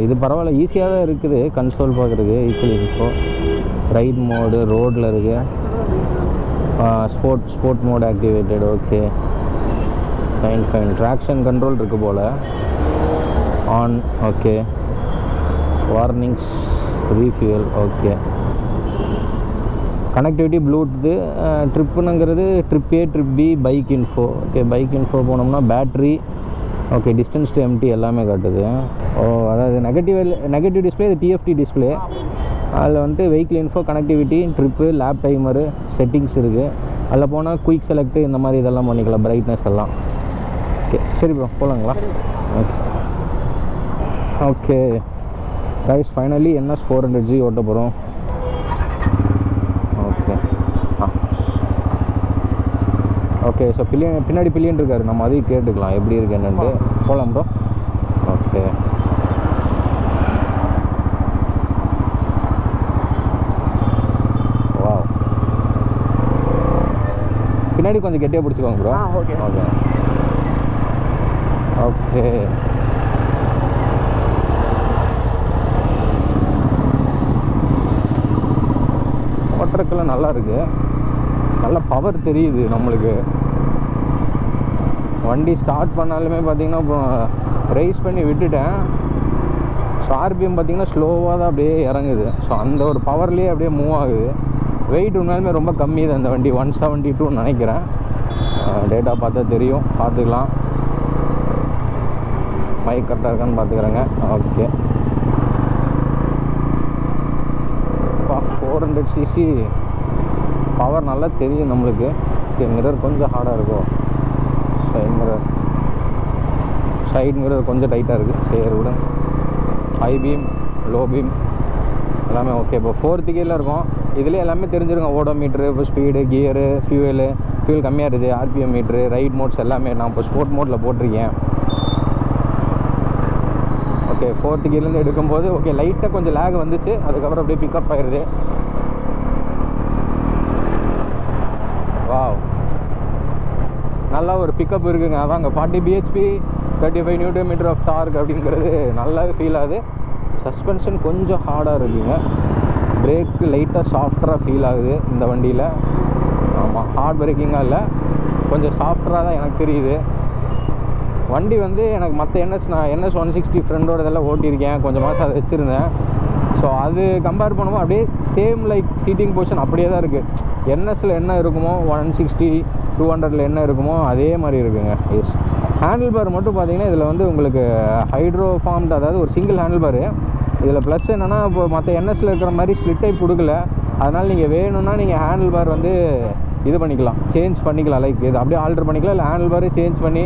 இது பரவாயில்ல, ஈஸியாக தான் இருக்குது கன்சோல் பார்க்குறதுக்கு. ஈக்குவல் இன்ஃபோ, ரைட் மோடு, ரோடில் இருக்குது, sport mode activated. Okay fine. Traction control இருக்குது போல், on. Okay, warnings, refuel. Okay, connectivity bluetooth. ட்ரிப்புனுங்கிறது trip A, trip B, bike info. Okay, bike info போனோம்னா battery, okay, distance to empty எல்லாமே காட்டுது. அதாவது negative display, இது டிஎஃப்டி டிஸ்பிளே. அதில் வந்துட்டு vehicle info, connectivity, trip, lap timer, settings இருக்குது. அதில் போனால் குயிக் செலக்ட் இந்த மாதிரி இதெல்லாம் பண்ணிக்கலாம், பிரைட்னஸ் எல்லாம். ஓகே சரி ப்ரோ, போகலாங்களா? Okay guys, finally NS 400G ஓட்ட போகிறோம். ஓகே ஸோ பின்னாடி பில்லியன் இருக்காரு, நம்ம அதையும் கேட்டுக்கலாம் எப்படி இருக்கு என்னன்ட்டு. போகலாம் ப்ரோ. ஓகே வா, பின்னாடி கொஞ்சம் கெட்டியாக பிடிச்சிக்கோங்க ப்ரோ. Okay okay okay. ஓட்டுறதுக்கெல்லாம் நல்லா இருக்குது, நல்ல பவர் தெரியுது நம்மளுக்கு. வண்டி ஸ்டார்ட் பண்ணாலுமே பார்த்தீங்கன்னா இப்போ ரைஸ் பண்ணி விட்டுட்டேன். ஸோ ஆர்பிஎம் பார்த்தீங்கன்னா ஸ்லோவாக தான் அப்படியே இறங்குது. ஸோ அந்த ஒரு பவர்லேயே அப்படியே மூவ் ஆகுது. வெயிட் உண்மையாலுமே ரொம்ப கம்மி தான் இந்த வண்டி, 172 நினைக்கிறேன். டேட்டா பார்த்தா தெரியும், பார்த்துக்கலாம். மைக் கரெக்டாக இருக்கான்னு பார்த்துக்கிறேங்க. ஓகே 400cc பவர் நல்லா தெரியும் நம்மளுக்கு. ஓகே, மிரர் கொஞ்சம் ஹார்டாக இருக்கும். சைட் மிரர் கொஞ்சம் டைட்டாக இருக்குது. சரி விட. ஹை பீம், லோ பீம் எல்லாமே ஓகே. இப்போ 4th கியரில் இருக்கும். இதுலேயே எல்லாமே தெரிஞ்சிருங்க, ஓடோமீட்ரு, இப்போ ஸ்பீடு, கியரு, ஃபியூல் கம்மியாக இருக்குது, ஆர்பிஎம் மீட்ரு, ரைட் மோட்ஸ் எல்லாமே. நான் இப்போ ஸ்போர்ட் மோட்டில் போட்டிருக்கேன். ஓகே 4th கியர்லேருந்து எடுக்கும்போது ஓகே லைட்டாக கொஞ்சம் லேக் வந்துச்சு, அதுக்கப்புறம் அப்படியே பிக்கப் ஆயிடுது. வாவ், நல்லா ஒரு பிக்கப் இருக்குங்க. அதாங்க 40 bhp, 35 Nm ஆஃப் டார்க் அப்படிங்கிறது நல்லாவே ஃபீல் ஆகுது. சஸ்பென்ஷன் கொஞ்சம் ஹார்டாக இருக்குங்க. பிரேக்கு லைட்டாக சாஃப்டராக ஃபீல் ஆகுது இந்த வண்டியில். ஆமாம், ஹார்ட் பிரேக்கிங்காக இல்லை, கொஞ்சம் சாஃப்டராக தான் எனக்கு தெரியுது. வண்டி வந்து எனக்கு மற்ற நான் NS 160 ஃப்ரெண்டோட இதெல்லாம் ஓட்டியிருக்கேன், கொஞ்சம் மாதம் அதை வச்சுருந்தேன். ஸோ அது கம்பேர் பண்ணும்போது அப்படியே சேம் லைக் சீட்டிங் பொசிஷன் அப்படியே தான் இருக்குது. NSல என்ன இருக்குமோ 160 200ல் என்ன இருக்குமோ அதே மாதிரி இருக்குங்க. எஸ், ஹேண்டில் பார் மட்டும் பார்த்தீங்கன்னா இதில் வந்து உங்களுக்கு ஹைட்ரோ ஃபார்ம்டு, அதாவது ஒரு சிங்கிள் ஹேண்டில் பாரு. இதில் ப்ளஸ் என்னென்னா, இப்போ மற்ற NSல இருக்கிற மாதிரி ஸ்ப்ளிட் டைப் கொடுக்கல. அதனால் நீங்கள் வேணும்னா நீங்கள் ஹேண்டில் பார் வந்து இது பண்ணிக்கலாம், சேஞ்ச் பண்ணிக்கலாம். லைக் இது அப்படியே ஆல்டர் பண்ணிக்கலாம், இல்லை ஹேண்டில் பாரு சேஞ்ச் பண்ணி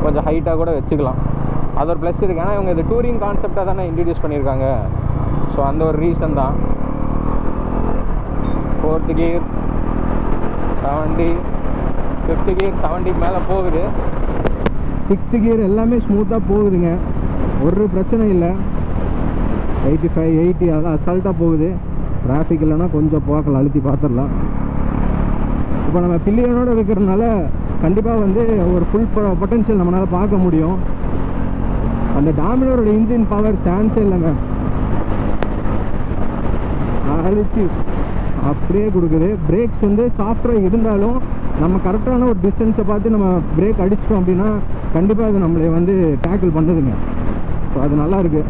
கொஞ்சம் ஹைட்டாக கூட வச்சுக்கலாம். அது ஒரு ப்ளஸ் இருக்குது. ஏன்னா இவங்க இது டூரிங் கான்செப்டாக தானே இன்ட்ரடியூஸ் பண்ணியிருக்காங்க. ஸோ அந்த ஒரு ரீசன் தான். 4th கியர் 70, 5th கியர் 70 மேலே போகுது. 6th கியர் எல்லாமே ஸ்மூத்தாக போகுதுங்க, ஒரு பிரச்சனை இல்லை. 85 80 அதெல்லாம் அசால்ட்டாக போகுது. டிராஃபிக் இல்லைன்னா கொஞ்சம் பார்க்கலாம், அழுத்தி பார்த்துடலாம். இப்போ நம்ம பில்லியனோடு இருக்கிறதுனால கண்டிப்பாக வந்து ஒரு ஃபுல் பொட்டன்ஷியல் நம்மளால் பார்க்க முடியும். அந்த டாமினரோட இன்ஜின் பவர் சான்ஸே இல்லைங்க, அழிச்சு அப்படியே கொடுக்குது. பிரேக்ஸ் வந்து சாஃப்ட்வேர் இருந்தாலும் நம்ம கரெக்டான ஒரு டிஸ்டன்ஸை பார்த்து நம்ம பிரேக் அடிச்சிட்டோம் அப்படின்னா கண்டிப்பாக அது நம்மளை வந்து டேக்கிள் பண்ணுதுங்க. ஸோ அது நல்லா இருக்குது.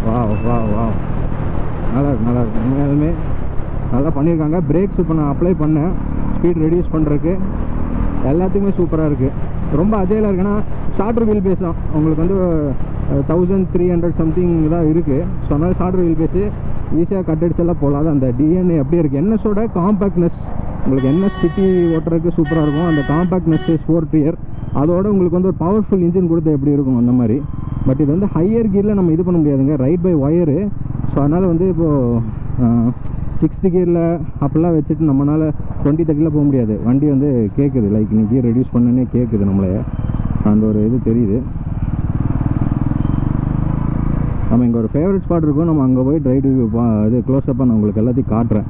வா வா வா, நல்லா இருக்கு உண்மையாலுமே நல்லா பண்ணியிருக்காங்க. பிரேக்ஸ் இப்போ நான் அப்ளை பண்ணேன் ஸ்பீட் ரெடியூஸ் பண்ணுறதுக்கு, எல்லாத்துக்குமே சூப்பராக இருக்குது. ரொம்ப அஜைலாக இருக்குன்னா ஷார்ட்டர் வீல் பேஸ் தான் உங்களுக்கு வந்து 1300 சம்திங் தான் இருக்குது. ஸோ அதனால் ஷார்ட்டர் வீல் பேஸு ஈஸியாக கட் அடிச்செல்லாம் போகலாம். அந்த டிஎன்ஏ அப்படியே இருக்குது. NSோட காம்பேக்ட்னஸ் உங்களுக்கு NS சிட்டி ஓட்டுறதுக்கு சூப்பராக இருக்கும். அந்த காம்பேக்ட்னஸ்ஸு ஸ்போர்ட் டியர் அதோட உங்களுக்கு வந்து ஒரு பவர்ஃபுல் இன்ஜின் கொடுத்தா எப்படி இருக்கும் அந்த மாதிரி. பட் இது வந்து ஹையர் கியரில் நம்ம இது பண்ண முடியாதுங்க, ரைட் பை ஒயரு. ஸோ அதனால் வந்து இப்போது 6th கியரில் அப்படிலாம் வச்சுட்டு நம்மளால் 20-30 போக முடியாது. வண்டி வந்து கேட்குது, லைக் நீ கியர் ரெடியூஸ் பண்ணனே கேட்குது நம்மளே. அந்த ஒரு இது தெரியுது. நம்ம இங்கே ஒரு ஃபேவரட் ஸ்பாட் இருக்கும், நம்ம அங்கே போய் ரைட் ரிவ்யூ இது க்ளோஸ்அப்பாக நான் உங்களுக்கு எல்லாத்தையும் காட்டுறேன்,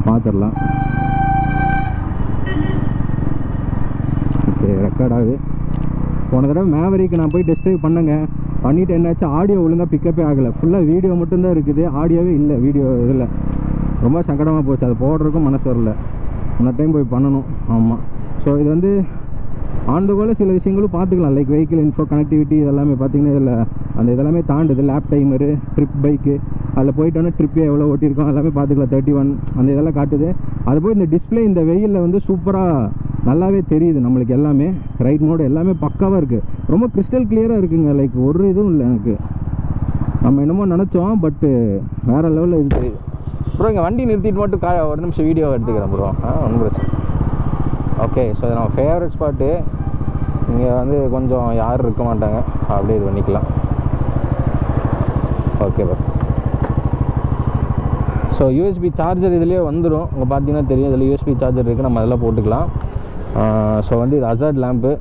பார்த்துடலாம். ஓகே ரெக்கார்ட் ஆகுது. போன தடவை மேவரிக்கு நான் போய் டெஸ்ட் ட்ரைவ் பண்ணேங்க. பண்ணிவிட்டு என்னாச்சு, ஆடியோ ஒழுங்காக பிக்கப்பே ஆகலை. ஃபுல்லாக வீடியோ மட்டும்தான் இருக்குது, ஆடியோவே இல்லை வீடியோ இதில். ரொம்ப சங்கடமாக போச்சு, அது போடுறதுக்கும் மனசு வரல. இன்னொரு டைம் போய் பண்ணணும். ஆமாம். ஸோ இது வந்து ஆன் த கோல சில விஷயங்களும் பார்த்துக்கலாம், லைக் வெஹிக்கிள் இன்ஃபோ கனெக்டிவிட்டி இதெல்லாமே பார்த்திங்கன்னா இதில் அந்த இதெல்லாமே தாண்டுது. லேப் டைமரு, ட்ரிப் பைக்கு, அதில் போயிட்டோன்னா ட்ரிப்பே எவ்வளோ ஓட்டியிருக்கோம் எல்லாமே பார்த்துக்கலாம். 31 அந்த இதெல்லாம் காட்டுது. அது போய் இந்த டிஸ்பிளே இந்த வெயிலில் வந்து சூப்பராக நல்லாவே தெரியுது நம்மளுக்கு எல்லாமே. ரைட் மோடு எல்லாமே பக்காவாக இருக்குது, ரொம்ப கிறிஸ்டல் கிளியராக இருக்குங்க. லைக் ஒரு இதுவும் இல்லை எனக்கு. நம்ம என்னமோ நினச்சோம், பட்டு வேறு லெவலில் இது தெரியுது. ப்ரோ இங்கே வண்டி நிறுத்திட்டு மட்டும் ஒரு நிமிஷம் வீடியோ எடுத்துக்கிறேன் ப்ரோ. ஒன்றும் பிரச்சனை. ஓகே. ஸோ இது நம்ம ஃபேவரட் ஸ்பாட்டு. இங்கே வந்து கொஞ்சம் யாரும் இருக்க மாட்டாங்க, அப்படியே இது பண்ணிக்கலாம். Okay bro. So USB charger இதுலேயே வந்துடும். இங்கே பார்த்தீங்கன்னா தெரியும், இதில் யூஎஸ்பி சார்ஜர் இருக்குது, நம்ம அதெல்லாம் போட்டுக்கலாம். ஸோ வந்து இது அசார்ட் லேம்ப்பு.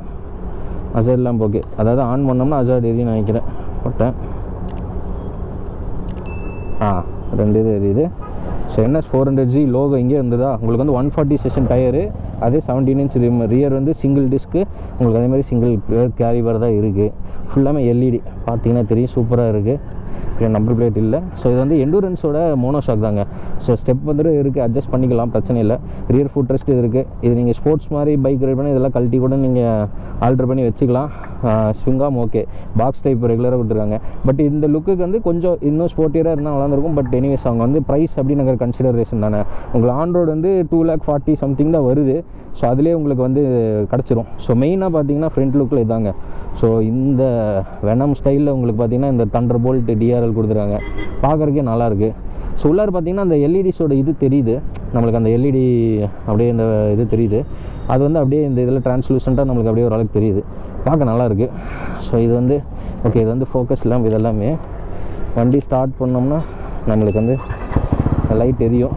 ஓகே, அதாவது ஆன் பண்ணோம்னா அசார்ட் எரியுன்னு நினைக்கிறேன். போட்டேன். 2 இது எரியுது. ஸோ NS 400G லோகோ இங்கே இருந்ததா. உங்களுக்கு வந்து 140 செஷன் டயரு, அதே 17 இன்ச் ரிம். ரியர் வந்து சிங்கிள் டிஸ்க்கு, உங்களுக்கு அதே மாதிரி சிங்கிள் கேரி பார் தான் இருக்குது. ஃபுல்லாமே LED பார்த்தீங்கன்னா தெரியும், சூப்பராக இருக்குது. நம்பர் பிளேட் இல்லை. ஸோ இது வந்து எண்டூரன்ஸோட மோனோஷாக் தாங்க. ஸோ ஸ்டெப் வந்துட்டு இருக்குது, அட்ஜஸ்ட் பண்ணிக்கலாம், பிரச்சனை இல்லை. ரியர் ஃபுட் ரெஸ்ட் இது இருக்குது. இது நீங்கள் ஸ்போர்ட்ஸ் மாதிரி பைக் ரைட் பண்ணி இதெல்லாம் கழட்டி கூட நீங்கள் ஆல்டர் பண்ணி வச்சுக்கலாம். ஸ்விங்காம் ஓகே, பாக்ஸ் டைப் ரெகுலராக கொடுத்துருக்காங்க. பட் இந்த லுக்குக்கு வந்து கொஞ்சம் இன்னும் ஸ்போர்ட்டியராக இருந்தால் நல்லாயிருக்கும். பட் எனிவேஸ் அவங்க வந்து ப்ரைஸ் அப்படின்னு கன்சிடரேஷன் தானே. உங்களுக்கு ஆன் ரோடு வந்து 240 சம்திங் தான் வருது. ஸோ அதிலே உங்களுக்கு வந்து கிடச்சிரும். ஸோ மெயினாக பார்த்தீங்கன்னா ஃப்ரண்ட் லுக்கில் இதாங்க. ஸோ இந்த வெனம் ஸ்டைலில் உங்களுக்கு பார்த்தீங்கன்னா இந்த தண்டர் போல்ட் DRL கொடுத்துருக்காங்க, பார்க்குறக்கே நல்லாயிருக்கு. ஸோ உள்ளார பார்த்தீங்கன்னா அந்த எல்இடிஸோட இது தெரியுது நம்மளுக்கு, அந்த எல்இடி அப்படியே இந்த இது தெரியுது. அது வந்து அப்படியே இந்த இதில் டிரான்ஸ்லூசண்ட்டாக நம்மளுக்கு அப்படியே ஓரளவுக்கு தெரியுது, பார்க்க நல்லாயிருக்கு. ஸோ இது வந்து ஓகே, இது வந்து ஃபோக்கஸ் லேம்ப். இதெல்லாமே வண்டி ஸ்டார்ட் பண்ணோம்னா நம்மளுக்கு வந்து லைட் எரியும்.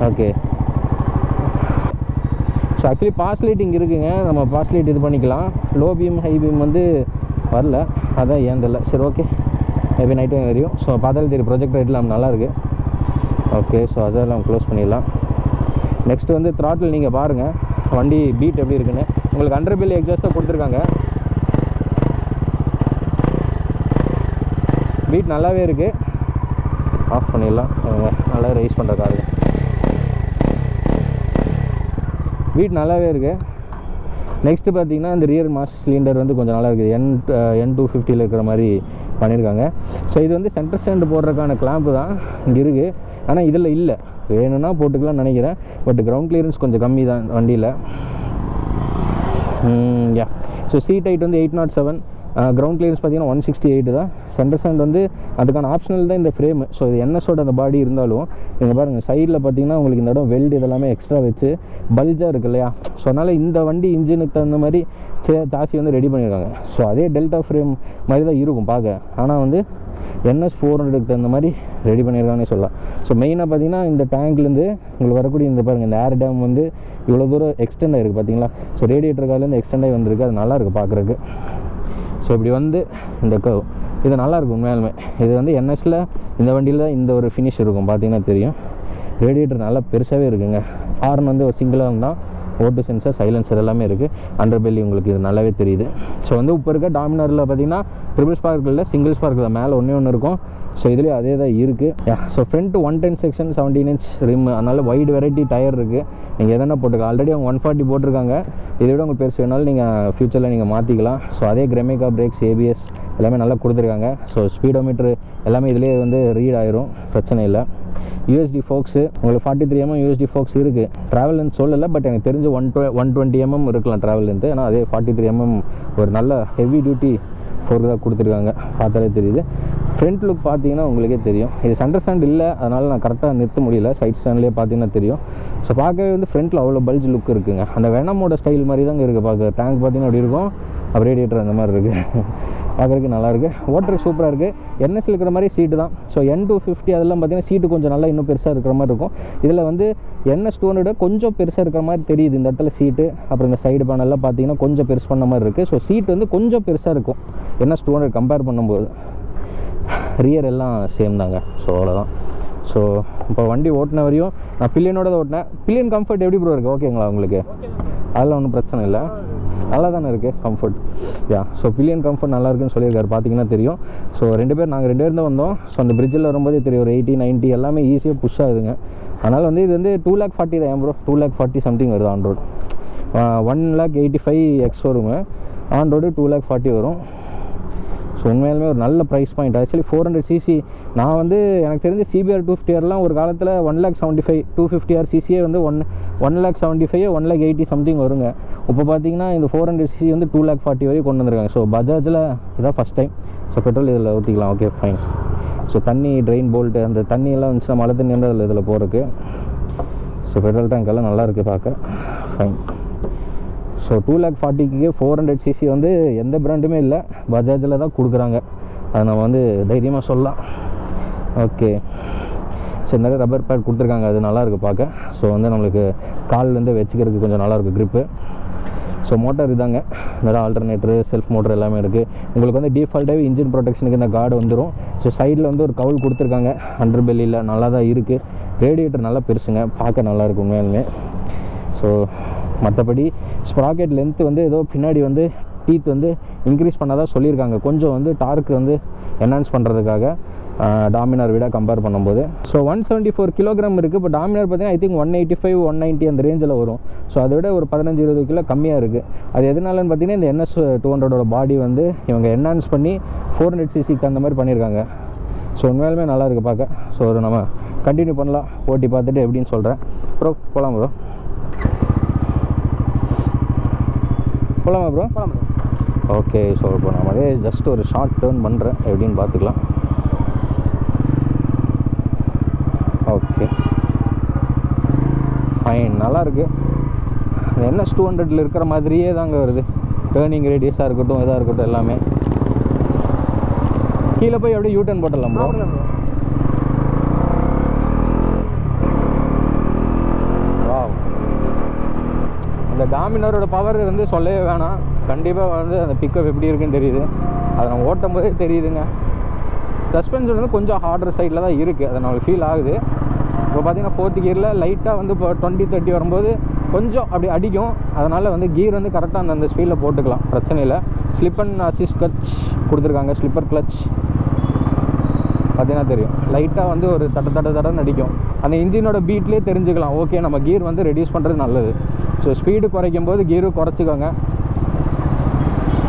Okay. So actually pass lighting இருக்குங்க, நம்ம பாஸ் லைட் இது பண்ணிக்கலாம். லோ பீம் ஹை பீம் வந்து வரல, அதான் ஏன் தெரியல. சரி ஓகே, மேபி நைட்டும் தெரியும். ஸோ பார்த்தாலும் தெரியும், ப்ரொஜெக்ட் லைட்லாம் நல்லாயிருக்கு. ஓகே. ஸோ அதெல்லாம் க்ளோஸ் பண்ணிடலாம். நெக்ஸ்ட்டு வந்து த்ராட்டில் நீங்கள் பாருங்கள் வண்டி பீட் எப்படி இருக்குன்னு. உங்களுக்கு அண்டர் பெல்லி எக்ஸாஸ்ட்டாக கொடுத்துருக்காங்க, பீட் நல்லாவே இருக்குது. ஆஃப் பண்ணிடலாம், நல்லா ரைஸ் பண்ணுற காரு. பீட் நல்லாவே இருக்குது. நெக்ஸ்ட்டு பார்த்தீங்கன்னா இந்த ரியர் மாஸ்டர் சிலிண்டர் வந்து கொஞ்சம் நல்லா இருக்குது. N250 இருக்கிற மாதிரி பண்ணியிருக்காங்க. ஸோ இது வந்து சென்டர் ஸ்டாண்டு போடுறதுக்கான கிளாம்பு தான் இங்கே இருக்குது, ஆனால் இதில் இல்லை. வேணும்னா போட்டுக்கலாம்னு நினைக்கிறேன். பட் கிரவுண்ட் கிளியரன்ஸ் கொஞ்சம் கம்மி தான் வண்டியில். யா. ஸோ சீட் ஹைட் வந்து 807, கிரவுண்ட் கிளியரன்ஸ் பார்த்தீங்கன்னா 168 தான். சென்டர் ஸ்டாண்ட் வந்து அதுக்கான ஆப்ஷனல் தான் இந்த ஃப்ரேமு. ஸோ இது NSோட அந்த பாடி இருந்தாலும் நீங்கள் பாருங்கள் சைடில் பார்த்தீங்கன்னா உங்களுக்கு இந்த இடம் வெல்டு இதெல்லாமே எக்ஸ்ட்ரா வச்சு பல்ஜாக இருக்குது இல்லையா. ஸோ அதனால் இந்த வண்டி இன்ஜினுக்கு தகுந்த மாதிரி சாசி வந்து ரெடி பண்ணியிருக்காங்க. ஸோ அதே டெல்டா ஃப்ரேம் மாதிரி தான் இருக்கும் பார்க்க, ஆனால் வந்து NS 400க்கு தகுந்த மாதிரி ரெடி பண்ணியிருக்காங்கன்னே சொல்லலாம். ஸோ மெயினாக பார்த்தீங்கன்னா இந்த டேங்க்லேருந்து உங்களுக்கு வரக்கூடிய இந்த பாருங்கள் இந்த ஏர் டேம் வந்து இவ்வளோ தூரம் எக்ஸ்டெண்ட் ஆகிருக்கு பார்த்தீங்களா. ஸோ ரேடியேட்டர் காலேருந்து எக்ஸ்டெண்ட் ஆகி வந்திருக்கு, அது நல்லாயிருக்கு பார்க்குறதுக்கு. ஸோ இப்படி வந்து இந்த கர்வ் இது நல்லாயிருக்கும் உண்மையாலுமே. இது வந்து NSல இந்த வண்டியில் தான் இந்த ஒரு ஃபினிஷ் இருக்கும், பார்த்தீங்கன்னா தெரியும். ரேடியேட்டர் நல்லா பெருசாகவே இருக்குங்க. ஹார்ன் வந்து ஒரு சிங்கிளாக தான், ஓட்டு சென்சர், சைலன்சர் எல்லாமே இருக்குது. அண்டர் பெல்லி உங்களுக்கு இது நல்லாவே தெரியுது. ஸோ வந்து இப்போ இருக்க டாமினரில் பார்த்தீங்கன்னா ட்ரிபிள் ஸ்பார்க் இல்லை, சிங்கிள் ஸ்பார்க் தான். மேலே ஒன்று இருக்கும். ஸோ இதுலேயே அதே தான் இருக்குது. So front 110 section 17 inch rim, அதனால் வைடு வெரைட்டி டயர் இருக்குது. நீங்கள் எதனா போட்டுக்கலாம். ஆல்ரெடி அவங்க 140 போட்டிருக்காங்க. இதை விட உங்களுக்கு பெருசு வேணாலும் நீங்கள் ஃப்யூச்சரில் நீங்கள் மாற்றிக்கலாம். ஸோ அதே கிரெமிகா பிரேக்ஸ், ABS எல்லாமே நல்லா கொடுத்துருக்காங்க. ஸோ ஸ்பீடோமீட்ரு எல்லாமே இதிலே வந்து ரீட் ஆயிரும், பிரச்சனை இல்லை. USD ஃபோக்ஸு உங்களுக்கு 43 mm USD ஃபோக்ஸ் இருக்குது. ட்ராவல் லென்த் சொல்லலை, பட் எனக்கு தெரிஞ்சு 120 mm இருக்கலாம் ட்ராவல் லென்த்து. ஆனால் அதே 43 mm ஒரு நல்ல ஹெவி டியூட்டி ஃபோர்க்கு தான் கொடுத்துருக்காங்க, பார்த்தாலே தெரியுது. ஃப்ரண்ட் லுக் பார்த்தீங்கன்னா உங்களுக்கே தெரியும். இது சென்டர் ஸ்டாண்ட் இல்லை, அதனால் நான் கரெக்டாக நிறுத்த முடியல. சைட் ஸ்டாண்ட்லேயே பார்த்தீங்கன்னா தெரியும். ஸோ பார்க்கவே வந்து ஃப்ரண்ட்டில் அவ்வளோ பல்ஜ் லுக் இருக்குங்க. அந்த வெனமோட ஸ்டைல் மாதிரி தாங்க இருக்குது பார்க்க. டேங்க் பார்த்தீங்கன்னா அப்படி இருக்கும், ரேடியேட்டர் அந்த மாதிரி இருக்குது, பார்க்குறதுக்கு நல்லாயிருக்கு. ஓட்டருக்கு சூப்பராக இருக்குது. NSல இருக்கிற மாதிரி சீட்டு தான். ஸோ N250 அதெல்லாம் பார்த்தீங்கன்னா சீட்டு கொஞ்சம் நல்லா இன்னும் பெருசாக இருக்கிற மாதிரி இருக்கும். இதில் வந்து NS 200 கொஞ்சம் பெருசாக இருக்கிற மாதிரி தெரியுது இந்த இடத்துல சீட்டு. அப்புறம் இந்த சைடு பேனல்லாம் பார்த்தீங்கன்னா கொஞ்சம் பெருசு பண்ண மாதிரி இருக்குது. ஸோ சீட் வந்து கொஞ்சம் பெருசாக இருக்கும் NS 200 கம்பேர் பண்ணும்போது. ரியர் எல்லாம் சேம் தாங்க. ஸோ அவ்வளோதான். ஸோ இப்போ வண்டி ஓட்டின வரையும் நான் பில்லியனோட தான் ஓட்டினேன். பில்லியன் கம்ஃபர்ட் எப்படி ப்ரோ இருக்குது, ஓகேங்களா உங்களுக்கு? அதெல்லாம் ஒன்றும் பிரச்சனை இல்லை. நல்லா தானே இருக்குது கம்ஃபர்ட். யா, ஸோ பில்லியன் கம்ஃபர்ட் நல்லா இருக்குன்னு சொல்லியிருக்காரு, பார்த்தீங்கன்னா தெரியும். ஸோ நாங்கள் 2 பேர் தான் வந்தோம். ஸோ அந்த பிரிட்ஜில் வரும்போதே தெரியும், ஒரு 80-90 எல்லாமே ஈஸியாக புஷ் ஆகுதுங்க. அதனால் வந்து இது வந்து 240 தான் ப்ரோ, 240 சம்திங் வருது ஆன் ரோடு. 185 வருங்க, ஆன் ரோடு 240 வரும். ஸோ உண்மையாலுமே ஒரு நல்ல ப்ரைஸ் பாயிண்ட். ஆக்சுவலி 400cc நான் வந்து எனக்கு தெரிஞ்ச CBR 250Rலாம் ஒரு காலத்தில் 175 250R சிசியே வந்து 175 180 சம்திங் வருங்க. இப்போ பார்த்தீங்கன்னா இந்த 400cc வந்து 240 வரைக்கும் கொண்டு வந்திருக்காங்க. ஸோ பஜாஜில் இதான் ஃபஸ்ட் டைம். ஸோ பெட்ரோல் இதில் ஊற்றிக்கலாம். Okay fine. ஸோ தண்ணி ட்ரெயின் போல்ட்டு அந்த தண்ணியெல்லாம் வந்துச்சுன்னா மழை தண்ணி வந்து அதில் இதில் போகிறதுக்கு. ஸோ பெட்ரோல் டேங்க் எல்லாம் நல்லாயிருக்கு பார்க்க. ஃபைன். ஸோ 240க்கு 400cc வந்து எந்த பிராண்டுமே இல்லை, பஜாஜில் தான் கொடுக்குறாங்க. அதை நம்ம வந்து தைரியமாக சொல்லலாம். ஓகே. ஸோ நிறைய ரப்பர் பேட் கொடுத்துருக்காங்க, அது நல்லாயிருக்கு பார்க்க. ஸோ வந்து நம்மளுக்கு கால் வந்து வச்சுக்கிறதுக்கு கொஞ்சம் நல்லாயிருக்கு க்ரிப்பு. ஸோ மோட்டார் இதாங்க, நிறைய ஆல்டர்னேட்டரு செல்ஃப் மோட்டர் எல்லாமே இருக்குது. உங்களுக்கு வந்து டிஃபால்ட்டாகவே இன்ஜின் ப்ரொடெக்ஷனுக்கு இந்த கார்டு வந்துடும். ஸோ சைடில் வந்து ஒரு கவுல் கொடுத்துருக்காங்க, அண்டர் பெல்லியில் நல்லா தான் இருக்குது. ரேடியேட்டர் நல்லா பெருசுங்க, பார்க்க நல்லாயிருக்கு உண்மையாலுமே. ஸோ மற்றபடி ஸ்ப்ராக்கெட் லென்த்து வந்து ஏதோ பின்னாடி வந்து டீத் வந்து இன்க்ரீஸ் பண்ணாதான் சொல்லியிருக்காங்க, கொஞ்சம் வந்து டார்க் வந்து என்ஹான்ஸ் பண்ணுறதுக்காக டாமினார் விட கம்பேர் பண்ணும்போது. ஸோ 174 கிலோகிராம் இருக்குது. இப்போ டாமினார் பார்த்தீங்கன்னா ஐ திங்க் 185 190 அந்த ரேஞ்சில் வரும். ஸோ அதை விட ஒரு 15-20 கிலோ கம்மியாக இருக்குது. அது எதனாலன்னு பார்த்தீங்கன்னா இந்த NS 200 பாடி வந்து இவங்க என்ஹான்ஸ் பண்ணி 400cc அந்த மாதிரி பண்ணியிருக்காங்க. ஸோ உண்மையாலுமே நல்லா இருக்குது பார்க்க. ஸோ நம்ம கண்டினியூ பண்ணலாம், ஓட்டி பார்த்துட்டு எப்படின்னு சொல்கிறேன். ப்ரோ போகலாம் ப்ரோ, போகலாமா ப்ரோ? போகலாம் ப்ரோ. ஓகே. ஸோ இப்போ நான் அதே ஜஸ்ட் ஒரு ஷார்ட் டேர்ன் பண்ணுறேன், எப்படின்னு பார்த்துக்கலாம். ஓகே ஃபைன், நல்லாயிருக்கு. NS 200 இருக்கிற மாதிரியே தாங்க வருது. டேர்னிங் ரேடியஸாக இருக்கட்டும், இதாக இருக்கட்டும், எல்லாமே. கீழே போய் அப்படியே யூட்டர்ன் போட்டலாம் ப்ரோ. வாவ், அந்த டாமினாரோட பவர் வந்து சொல்லவே வேணாம். கண்டிப்பாக வந்து அந்த பிக்கப் எப்படி இருக்குன்னு தெரியுது, அதை நம்ம ஓட்டும் போதே தெரியுதுங்க. சஸ்பென்ஷன் வந்து கொஞ்சம் ஹார்டர் சைடில் தான் இருக்குது, அதை நம்மளுக்கு ஃபீல் ஆகுது. இப்போ பார்த்தீங்கன்னா 4th கியரில் லைட்டாக வந்து இப்போ 20-30 வரும்போது கொஞ்சம் அப்படி அடிக்கும். அதனால் வந்து கீர் வந்து கரெக்டாக அந்த ஸ்பீடில் போட்டுக்கலாம், பிரச்சனை இல்லை. ஸ்லிப் அண்ட் அசிஸ்ட் கிளச் கொடுத்துருக்காங்க, ஸ்லிப்பர் கிளச் பார்த்தீங்கன்னா தெரியும். லைட்டாக வந்து ஒரு தடன்னு அடிக்கும். அந்த இன்ஜினோட பீட்லேயே தெரிஞ்சுக்கலாம், ஓகே நம்ம கீர் வந்து ரெடியூஸ் பண்ணுறது நல்லது. ஸோ ஸ்பீடு குறைக்கும் போது கீரு குறைச்சிக்கோங்க.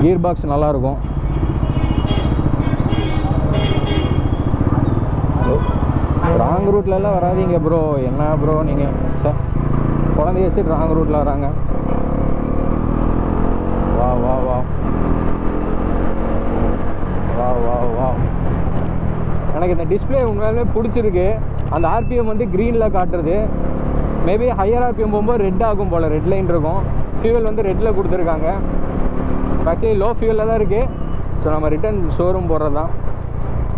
கீர் பாக்ஸ் நல்லாயிருக்கும். ராங் ரூட்லலாம் வராதிங்க ப்ரோ. என்ன ப்ரோ நீங்கள் சார் குழந்தைய வச்சுட்டு ராங் ரூட்டில் வராங்க. வா வா வா வா வா வா எனக்கு இந்த டிஸ்பிளே உண்மையாலுமே பிடிச்சிருக்கு. அந்த RPM வந்து க்ரீனில் காட்டுறது. மேபி ஹையர் RPM போகும்போது ரெட் ஆகும் போல், ரெட் லைன் இருக்கும். ஃபியூவல் வந்து ரெட்டில் கொடுத்துருக்காங்க. ஆக்சுவலி லோ ஃபியூவலில் தான் இருக்குது. ஸோ நம்ம ரிட்டன் ஷோரூம் போடுறது தான்.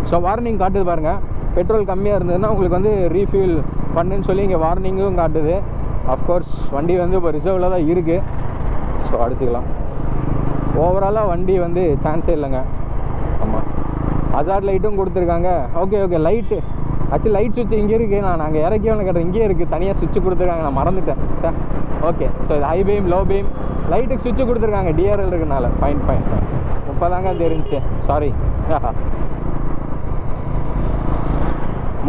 ஸோ வார்னிங் காட்டுது பாருங்கள், பெட்ரோல் கம்மியாக இருந்ததுன்னா உங்களுக்கு வந்து ரீஃபியூல் பண்ணுன்னு சொல்லி இங்கே வார்னிங்கும் காட்டுது. அஃப்கோர்ஸ் வண்டி வந்து இப்போ ரிசர்வில் தான் இருக்குது. ஸோ அடிச்சுக்கலாம். ஓவராலாக வண்டி வந்து சான்ஸே இல்லைங்க. ஆமாம், ஹசார்ட் லைட்டும் கொடுத்துருக்காங்க. Okay okay, light actually light சுவிட்ச் இங்கே இருக்குது. நான் நாங்கள் இறக்கியவனை கேட்டேன், இங்கேயே இருக்குது, தனியாக சுவிட்ச் கொடுத்துருக்காங்க, நான் மறந்துட்டேன் சார். ஓகே. ஸோ இது ஹை பீம் லோ பீம் லைட்டுக்கு சுவிட்ச் கொடுத்துருக்காங்க, DRL இருக்குனால. Fine fine fine. இப்போ தாங்க தெரிஞ்சிச்சு, சாரி.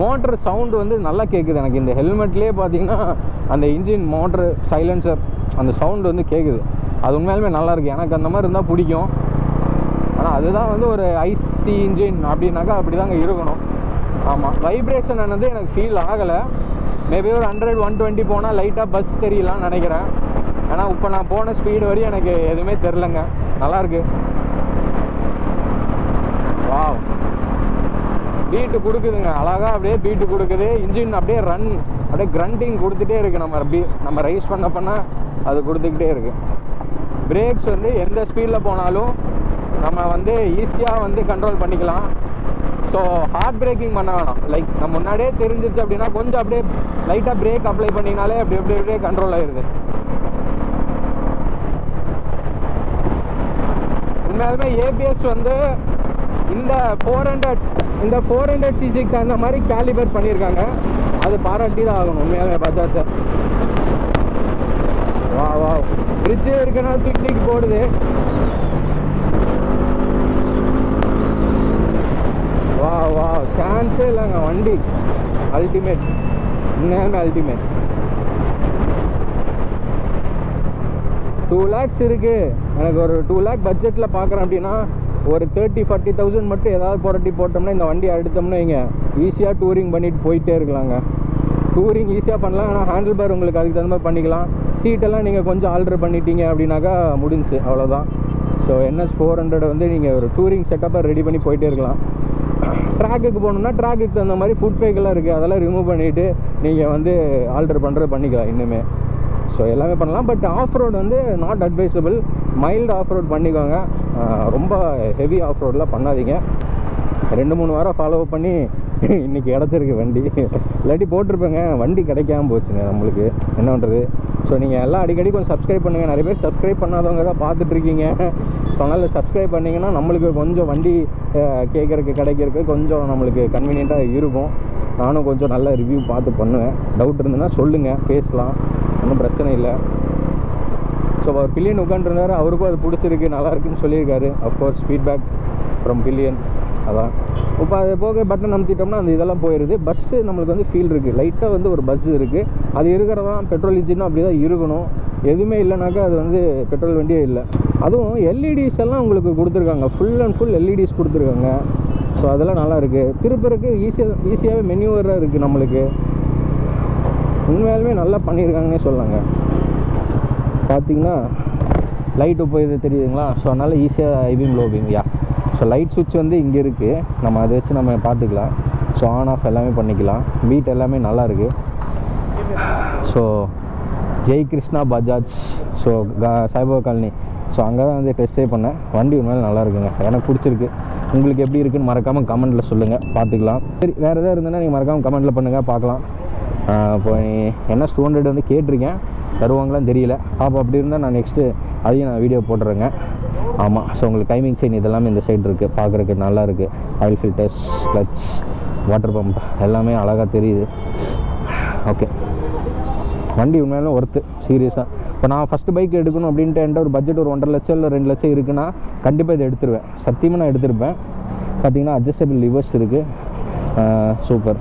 மோட்ரு சவுண்டு வந்து நல்லா கேட்குது எனக்கு. இந்த ஹெல்மெட்லேயே பார்த்தீங்கன்னா அந்த இன்ஜின் மோட்ரு சைலன்சர் அந்த சவுண்டு வந்து கேட்குது. அது உண்மையாலுமே நல்லாயிருக்கு. எனக்கு அந்த மாதிரி இருந்தால் பிடிக்கும். ஆனால் அதுதான் வந்து ஒரு ஐசி இன்ஜின் அப்படின்னாக்கா அப்படி தாங்க இருக்கணும். ஆமாம், வைப்ரேஷன் ஆனது எனக்கு ஃபீல் ஆகலை. மேபி ஒரு 100-120 போனால் லைட்டாக பஸ் தெரியலான்னு நினைக்கிறேன். ஆனால் இப்போ நான் போன ஸ்பீடு வரையும் எனக்கு எதுவுமே தெரிலங்க. நல்லாயிருக்கு. வாவ், பீட்டு கொடுக்குதுங்க அழகாக, அப்படியே பீட்டு கொடுக்குது. இன்ஜின் அப்படியே ரன், அப்படியே கிரண்டிங் கொடுத்துட்டே இருக்குது. நம்ம ரைஸ் பண்ண அது கொடுத்துக்கிட்டே இருக்குது. பிரேக்ஸ் வந்து எந்த ஸ்பீடில் போனாலும் நம்ம வந்து ஈஸியாக வந்து கண்ட்ரோல் பண்ணிக்கலாம். ஸோ ஹார்ட் பிரேக்கிங் பண்ண வேணாம். லைக் நம்ம முன்னாடியே தெரிஞ்சிருச்சு அப்படின்னா கொஞ்சம் அப்படியே லைட்டாக பிரேக் அப்ளை பண்ணினாலே அப்படியே கண்ட்ரோல் ஆகிடுது. உண்மையாலுமே ABS வந்து இந்த 400cc அந்த மாதிரி கேலிபர் பண்ணியிருக்காங்க. அது பாராட்டி தான் ஆகணும் உண்மையாலுமே பஜாஜ். வா வா பிரிட்ஜே இருக்கனால தூக்கி போடுது. வா வா சான்ஸே இல்லைங்க. வண்டி அல்டிமேட், உண்மையாலுமே அல்டிமேட். 2 lakhs இருக்குது. எனக்கு ஒரு 2 lakh பட்ஜெட்டில் பார்க்குறேன் அப்படின்னா ஒரு 30-40,000 மட்டும் ஏதாவது புரட்டி போட்டோம்னா இந்த வண்டி எடுத்தோம்னா இங்கே ஈஸியாக டூரிங் பண்ணிட்டு போயிட்டே இருக்கலாங்க. டூரிங் ஈஸியாக பண்ணலாம். ஆனால் ஹேண்டில் பார் உங்களுக்கு அதுக்கு தகுந்த மாதிரி பண்ணிக்கலாம். சீட்டெல்லாம் நீங்கள் கொஞ்சம் ஆல்ட்ரு பண்ணிட்டீங்க அப்படின்னாக்கா முடிஞ்சு, அவ்வளோதான். ஸோ NS 400 வந்து நீங்கள் ஒரு டூரிங் செட்டப்பாக ரெடி பண்ணி போயிட்டே இருக்கலாம். ட்ராக்குக்கு போகணுன்னா ட்ராக்குக்கு தகுந்த மாதிரி ஃபுட் பேக்கெல்லாம் இருக்குது, அதெல்லாம் ரிமூவ் பண்ணிவிட்டு நீங்கள் வந்து ஆல்ட்ரு பண்ணுறது பண்ணிக்கலாம் இன்னுமே. ஸோ எல்லாமே பண்ணலாம். பட் ஆஃப் ரோட் வந்து not advisable. Mild off road பண்ணிக்கோங்க, ரொம்ப ஹெவி ஆஃப் ரோடெலாம் பண்ணாதீங்க. 2-3 வாரம் ஃபாலோ பண்ணி இன்றைக்கி கிடச்சிருக்கு வண்டி. இல்லாட்டி போட்டிருப்பேங்க, வண்டி கிடைக்காம போச்சுங்க நம்மளுக்கு, என்ன பண்ணுறது. ஸோ நீங்கள் எல்லாம் அடிக்கடி கொஞ்சம் சப்ஸ்கிரைப் பண்ணுங்கள். நிறைய பேர் சப்ஸ்கிரைப் பண்ணாதவங்க தான் பார்த்துட்ருக்கீங்க. ஸோ அதனால் சப்ஸ்கிரைப் பண்ணிங்கன்னா நம்மளுக்கு கொஞ்சம் வண்டி கேட்குறதுக்கு கிடைக்கிறதுக்கு கொஞ்சம் நம்மளுக்கு கன்வீனியண்ட்டாக இருக்கும். நானும் கொஞ்சம் நல்ல ரிவ்யூ பார்த்து பண்ணுவேன். டவுட் இருந்ததுன்னா சொல்லுங்கள், பேசலாம், ஒன்றும் பிரச்சனை இல்லை. ஸோ அவர் பில்லியன் உட்காந்துருந்தார், அவருக்கும் அது பிடிச்சிருக்கு, நல்லா இருக்குன்னு சொல்லியிருக்காரு. Of course feedback from billion. அதான் இப்போ அது போக பட்டன் அமுத்திட்டோம்னா அந்த இதெல்லாம் போயிடுது. பஸ்ஸு நம்மளுக்கு வந்து ஃபீல் இருக்குது, லைட்டாக வந்து ஒரு பஸ் இருக்குது. அது இருக்கிறதான் பெட்ரோல் இன்ஜினும் அப்படி தான் இருக்கணும். எதுவுமே இல்லைனாக்கா அது வந்து பெட்ரோல் வண்டியே இல்லை. அதுவும் எல்இடிஸ் எல்லாம் உங்களுக்கு கொடுத்துருக்காங்க, ஃபுல் அண்ட் ஃபுல் எல்இடிஸ் கொடுத்துருக்காங்க. ஸோ அதெல்லாம் நல்லா இருக்குது. திருப்பறக்கு ஈஸியாகவே மெனுவராக இருக்குது நம்மளுக்கு. உண்மையாலுமே நல்லா பண்ணியிருக்காங்கன்னே சொல்லாங்க. பார்த்தீங்கன்னா லைட்டு போயிது தெரியுதுங்களா. ஸோ அதனால் ஈஸியாக high beam low beam. So light சுவிட்ச் வந்து இங்கே இருக்குது, நம்ம அதை வச்சு நம்ம பார்த்துக்கலாம். ஸோ ஆன் ஆஃப் எல்லாமே பண்ணிக்கலாம். பீட் எல்லாமே நல்லா இருக்குது. So Jai Krishna Bajaj, so Saibaba colony. So அங்கே தான் வந்து டெஸ்ட்டே பண்ணேன். வண்டி உண்மையில நல்லா இருக்குங்க, எனக்கு பிடிச்சிருக்கு. உங்களுக்கு எப்படி இருக்குன்னு மறக்காமல் கமெண்ட்டில் சொல்லுங்கள், பார்த்துக்கலாம். சரி, வேறு எதாவது இருந்ததுன்னா நீங்கள் மறக்காமல் கமெண்ட்டில் பண்ணுங்கள், பார்க்கலாம். இப்போ NS 200 வந்து கேட்டிருக்கேன், தருவாங்களான்னு தெரியல. அப்போ அப்படி இருந்தால் நான் நெக்ஸ்ட்டு அதையும் நான் வீடியோ போட்டுறேங்க. ஆமாம். ஸோ உங்களுக்கு டைமிங் செயின் இதெல்லாமே இந்த சைடு இருக்குது, பார்க்குறதுக்கு நல்லா இருக்குது. Oil filters, clutch, water pump எல்லாமே அழகாக தெரியுது. ஓகே, வண்டி உண்மையிலும் ஒர்த்து, சீரியஸாக. இப்போ நான் ஃபஸ்ட்டு பைக் எடுக்கணும் அப்படின்ட்டு என்கிட்ட ஒரு பட்ஜெட் ஒரு 1.5 லட்சம் இல்லை 2 லட்சம் இருக்குன்னா கண்டிப்பாக இதை எடுத்துருவேன். சத்தியமாக நான் எடுத்துருப்பேன். பார்த்தீங்கன்னா அட்ஜஸ்டபிள் லிவர்ஸ் இருக்குது, சூப்பர்.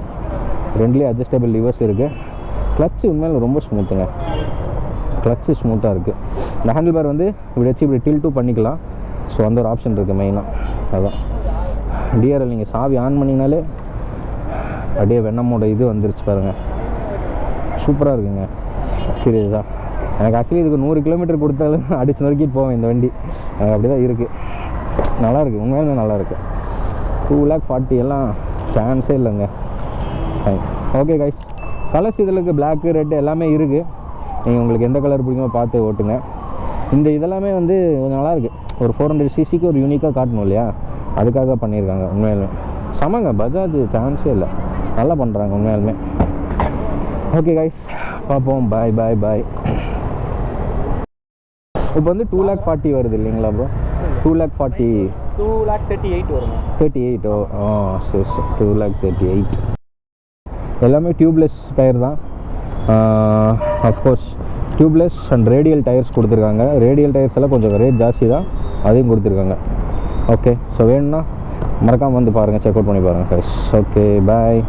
2லேயும் அட்ஜஸ்டபிள் லிவர்ஸ் இருக்குது. கிளச்சு உண்மையில ரொம்ப ஸ்மூத்துங்க, கிளச்சு ஸ்மூத்தாக இருக்குது. இந்த ஹேண்டில் பார் வந்து இப்படி வச்சு இப்படி டில்ட்டும் பண்ணிக்கலாம். ஸோ அந்த ஒரு ஆப்ஷன் இருக்குது மெயினாக. அதுதான் டிஆர்எல் நீங்கள் சாவி ஆன் பண்ணிங்கனாலே அப்படியே வெண்ணமோட இது வந்துருச்சு பாருங்கள், சூப்பராக இருக்குங்க. சீரியஸாக எனக்கு ஆக்சுவலி இதுக்கு 100 கிலோமீட்டர் கொடுத்தாலும் அடிச்சு நொறுக்கிட்டு போவேன் இந்த வண்டி. அப்படி தான் இருக்குது, நல்லாயிருக்கு, உண்மையிலுமே நல்லாயிருக்கு. 2,40,000 எல்லாம் சான்ஸே இல்லைங்க. ஃபைன். ஓகே கைஸ், கலர்ஸ் இதில் இருக்குது, பிளாக்கு, ரெட்டு எல்லாமே இருக்குது. நீங்கள் உங்களுக்கு எந்த கலர் பிடிக்குமோ பார்த்து ஓட்டுங்க. இந்த இதெல்லாமே வந்து கொஞ்சம் நல்லாயிருக்கு. ஒரு 400cc ஒரு யூனிக்காக காட்டணும் இல்லையா, அதுக்காக பண்ணியிருக்காங்க. உண்மையிலுமே சமங்க, பஜாஜ் சான்ஸே இல்லை, நல்லா பண்ணுறாங்க உண்மையாலுமே. ஓகே கைஸ், பார்ப்போம். பாய் பாய் பாய். இப்போ வந்து 2,40,000 வருது இல்லைங்களா ப்ரோ? 2,38,000 வரும். 38. சரி சரி, 2,38,000. எல்லாமே டியூப்லெஸ் டயர் தான். Of course tubeless and radial tyres கொடுத்துருக்காங்க. ரேடியல் டயர்ஸ் எல்லாம் கொஞ்சம் ரேட் ஜாஸ்தி தான், அதையும் கொடுத்துருக்காங்க. ஓகே, ஸோ வேணும்னா மறக்காமல் வந்து பாருங்கள், செக் அவுட் பண்ணி பாருங்கள் கைஸ். ஓகே, பாய்.